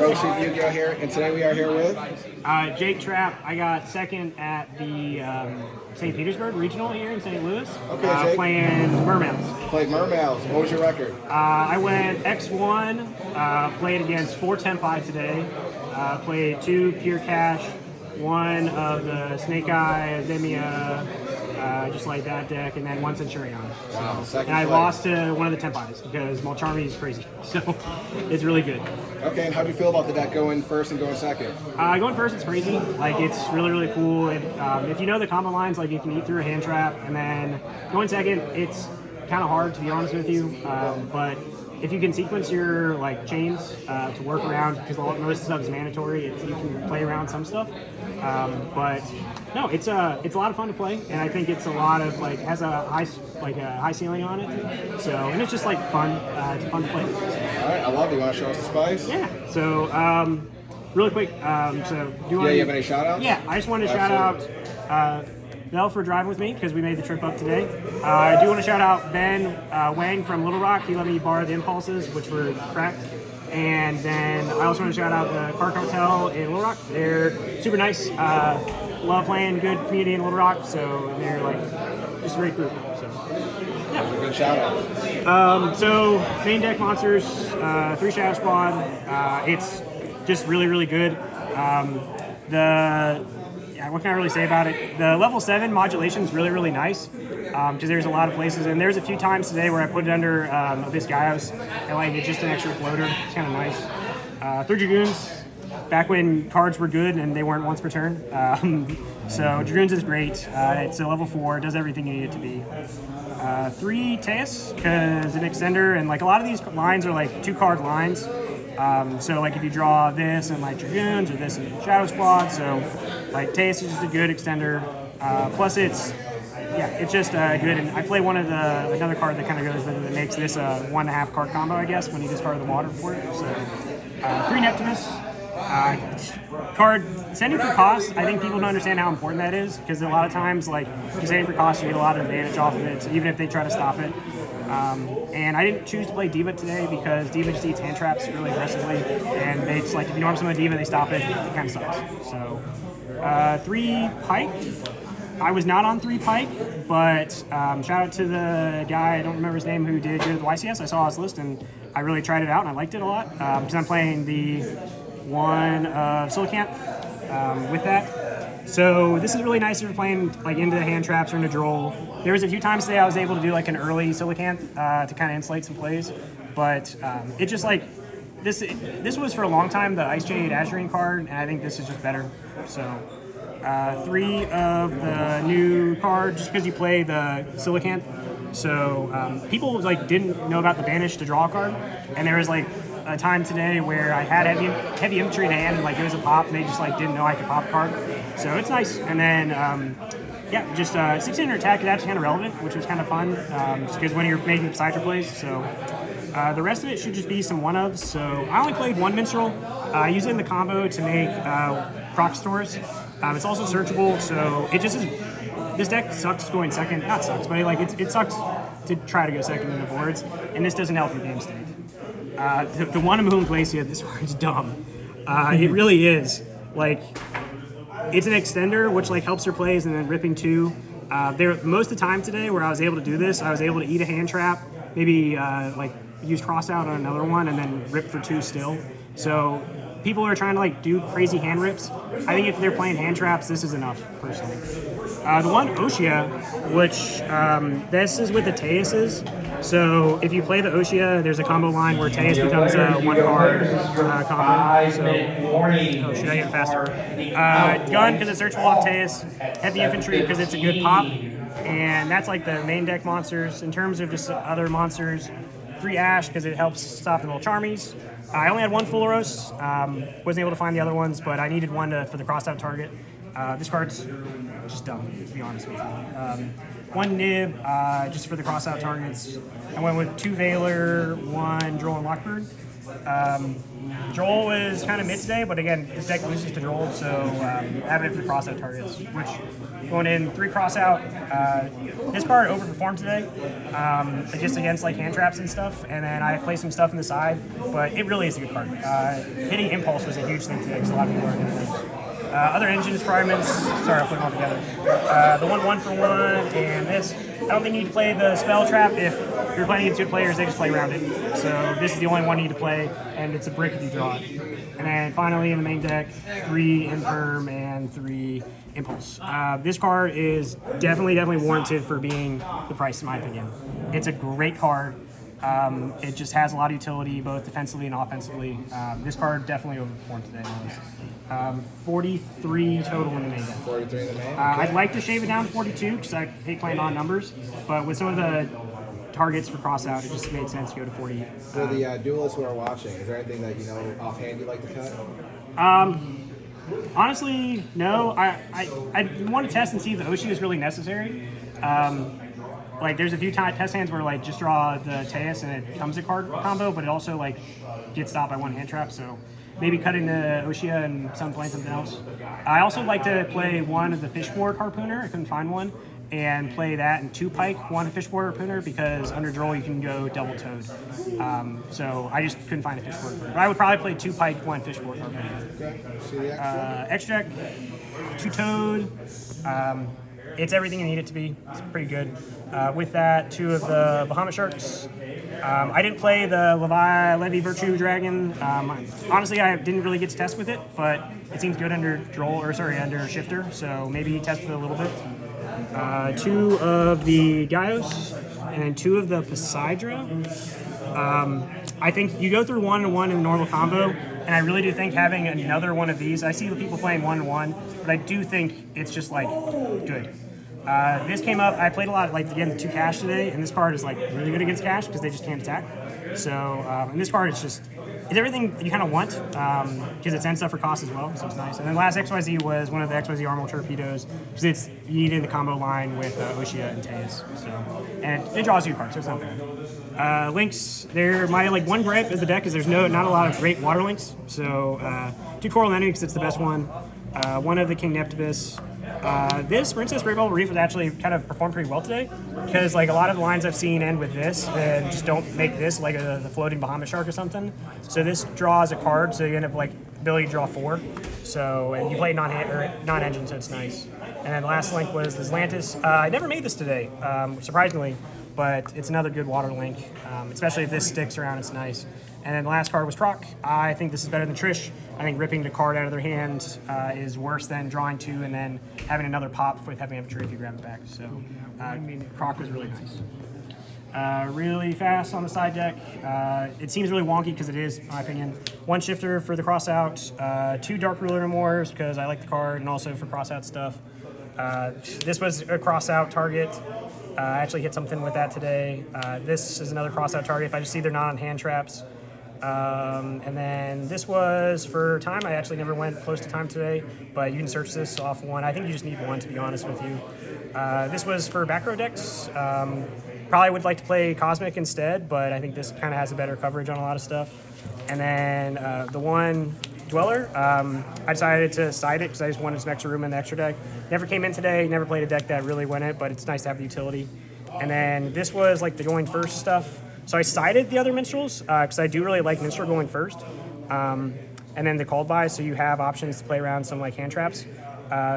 Roshi Yu-Gi-Oh here, and today we are here with Jake Trapp. I got second at the St. Petersburg Regional here in St. Louis. Okay, Jake. Playing Mermails. Played Mermails. What was your record? I went X1, played against 4 Tempai today, played 2 Pure Cash, 1 of the Snake Eye, Zemia, just like that deck, and then 1 Centurion. Second And I place. lost to one of the Tempais because Malcharmi is crazy. So it's really good. Okay, and how do you feel about the deck going first and going second? Going first, it's crazy. Like, it's really, really cool. If you know the combo lines, like, you can eat through a hand trap, and then going second, it's kind of hard, to be honest with you. But if you can sequence your, like, chains to work around, because most of the stuff is mandatory, you can play around some stuff. But no, it's a lot of fun to play, and I think it's a lot of, like, has a high ceiling on it. So, and it's just, like, fun. It's fun to play. All right, I love it. You want to show us the spice? Yeah. So, really quick. So, do you want? Yeah, you have any shout outs? Yeah, I just wanted to shout out Mel for driving with me because we made the trip up today. I do want to shout out Ben Wang from Little Rock. He let me borrow the impulses, which were cracked. And then I also want to shout out the Car Cartel in Little Rock. They're super nice. Love playing, good community in Little Rock. So they're like just a great group. So yeah. Good shout out. So main deck monsters, 3 Shadow Squad. It's just really, really good. What can I really say about it? The level 7 modulation is really, really nice because there's a lot of places, and there's a few times today where I put it under Abyss Gaios, and like it's just an extra floater. It's kind of nice. 3 Dragoons, back when cards were good and they weren't once per turn. So Dragoons is great. It's a level 4, does everything you need it to be. 3 Teus, because an extender, and like a lot of these lines are like 2-card lines. So like if you draw this and like Dragoons or this and Shadow Squad, so like Teus is just a good extender. Plus it's just good. And I play another card that kind of goes with it that makes this a 1.5 card combo, I guess, when you discard the water for it. So 3 Neptunus. Card sending for cost. I think people don't understand how important that is because a lot of times, like, you sending for cost, you get a lot of advantage off of it. So even if they try to stop it, and I didn't choose to play Diva today because Diva just eats hand traps really aggressively, and they just, like, if you norm summon a Diva, they stop it. It kind of sucks. So 3 Pike. I was not on 3 Pike, but shout out to the guy, I don't remember his name, who did good at the YCS. I saw his list and I really tried it out and I liked it a lot because I'm playing the one of Silicant with that. So this is really nice if you're playing like into the hand traps or into Droll. There was a few times today I was able to do like an early Silicant to kind of insulate some plays, but it just like this was for a long time the Ice Jade Azurine card, and I think this is just better. So 3 of the new card just because you play the Silicant. So people like didn't know about the banish to draw a card, and there was like a time today where I had heavy infantry in hand and like it was a pop and they just like didn't know I could pop a card. So it's nice. And then just 1600 attack is actually kind of relevant, which was kind of fun because when you're making Psytra plays. So the rest of it should just be some one-ofs. So I only played 1 Minstrel. I use it in the combo to make proc stores. It's also searchable, so it just is. This deck sucks going second. Not sucks, but like it sucks to try to go second in the boards, and this doesn't help your game state. The one Moon Glacia, this card's dumb. It really is. Like, it's an extender, which like helps your plays, and then ripping 2. Most of the time today where I was able to do this, I was able to eat a hand trap, maybe like use cross out on another one, and then rip for 2 still. So people are trying to like do crazy hand rips. I think if they're playing hand traps, this is enough, personally. The one Oshia, which this is with the Teuses. So if you play the Oshia, there's a combo line where Teus becomes a 1-card combo. So, should I get faster? Gun because it's searchable off Teus. Heavy infantry because it's a good pop. And that's like the main deck monsters. In terms of just other monsters, 3 Ash because it helps stop the Malcharmies. I only had 1 Fulleros. Wasn't able to find the other ones, but I needed 1 for the crossed out target. This card's just dumb, to be honest with you. 1 Nib, just for the cross out targets. I went with 2 Veiler, 1 Droll and Lockbird. Droll was kind of mid today, but again, this deck loses to Droll, so having it for crossout targets, which going in 3 crossout. This card overperformed today, just against like hand traps and stuff, and then I play some stuff in the side, but it really is a good card. Hitting Impulse was a huge thing today because a lot of people are doing this. Other engine requirements, sorry, I'll put them all together. The 1 for 1 and this. I don't think you need to play the spell trap. If you're playing against 2 players, they just play around it. So this is the only one you need to play, and it's a brick if you draw it. And then finally in the main deck, 3 Imperm and 3 Impulse. This card is definitely warranted for being the price in my opinion. It's a great card. It just has a lot of utility, both defensively and offensively. This card definitely overperformed today. 43 total in the main deck. 43 in the main? I'd like to shave it down to 42 because I hate playing odd numbers, but with some of the targets for crossout, it just made sense to go to 40. For the duelists who are watching, is there anything that you know offhand you'd like to cut? Honestly, no. I want to test and see if the Oshi is really necessary. Like there's a few test hands where like just draw the Teus and it comes a card combo, but it also like gets stopped by 1 hand trap. So maybe cutting the Oshia and playing something else. I also like to play 1 of the Fishboard Harpooner. I couldn't find one, and play that and 2 Pike 1 Fishboard Harpooner because under Droll you can go double Toad. So I just couldn't find a Fishboard Harpooner. But I would probably play 2 Pike 1 Fishboard Harpooner. Okay. See the extra? Extra deck, 2 Toad. It's everything you need it to be. It's pretty good. With that, 2 of the Bahamut Sharks. I didn't play the Levy Virtue Dragon. Honestly, I didn't really get to test with it, but it seems good under under Shifter, so maybe test with it a little bit. 2 of the Gaios, and then 2 of the Poseidra. I think you go through 1-1 in the normal combo, and I really do think having another one of these, I see the people playing 1-1, but I do think it's just like good. This came up, I played a lot like against 2 Cash today, and this card is like really good against Cash because they just can't attack. So, and this card is just, it's everything you kind of want because it sends stuff for cost as well, so it's nice. And then last XYZ was one of the XYZ Armor Torpedoes because it's you need in the combo line with Oshia and Teus. So, and it draws you cards, so it's not bad. Links, my like one gripe of the deck is there's not a lot of great water links. So 2 Coral Enemy because it's the best one. 1 of the King Neptibus. This Princess Great Bubble Reef has actually kind of performed pretty well today because like a lot of the lines I've seen end with this and just don't make this like the floating Bahamut Shark or something. So this draws a card, so you end up like ability to draw 4. So and you play non-engine, so it's nice. And then the last link was this Atlantis. I never made this today, surprisingly, but it's another good water link, especially if this sticks around. It's nice. And then the last card was Troc. I think this is better than Trish. I think ripping the card out of their hand is worse than drawing 2 and then having another pop with having a tree if you grab it back. So, Croc was really nice. Really fast on the side deck. It seems really wonky because it is, in my opinion. 1 Shifter for the cross-out, 2 Dark Ruler Memoirs because I like the card and also for cross-out stuff. This was a cross-out target. I actually hit something with that today. This is another cross-out target if I just see they're not on hand traps. And then this was for time. I actually never went close to time today, but you can search this off 1. I think you just need 1 to be honest with you. This was for back row decks. Probably would like to play Cosmic instead, but I think this kind of has a better coverage on a lot of stuff. And then the 1 Dweller, I decided to side it because I just wanted some extra room in the extra deck. Never came in today, never played a deck that really went it, but it's nice to have the utility. And then this was like the going first stuff. So I sided the other minstrels because I do really like minstrel going first. And then the called by, so you have options to play around some like hand traps.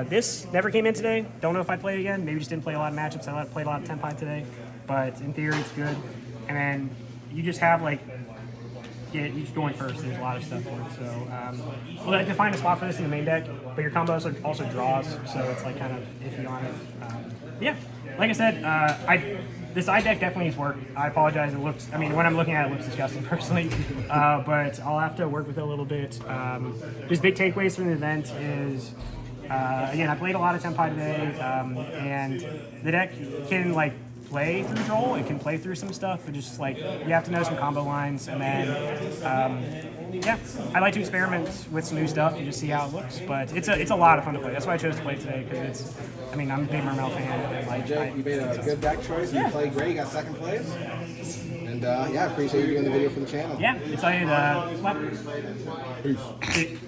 This never came in today. Don't know if I play it again. Maybe just didn't play a lot of matchups. I played a lot of Tenpai today, but in theory it's good. And then you just have like each going first. There's a lot of stuff for it. So we'll like to find a spot for this in the main deck, but your combo also draws, so it's like kind of iffy on it. Yeah, like I said, the side deck definitely needs work. I apologize. It looks, when I'm looking at it, it looks disgusting personally, but I'll have to work with it a little bit. Just big takeaways from the event is, again, I played a lot of Tenpai today, and the deck can like play through Joel. It can play through some stuff, but just like you have to know some combo lines, and then yeah, I like to experiment with some new stuff and just see how it looks. But it's a lot of fun to play. That's why I chose to play today because I mean, I'm a big Mermail fan. And like, Jake, you made a good deck choice. You played great. You got second place. And yeah, I appreciate you doing the video for the channel. Yeah, excited. Peace.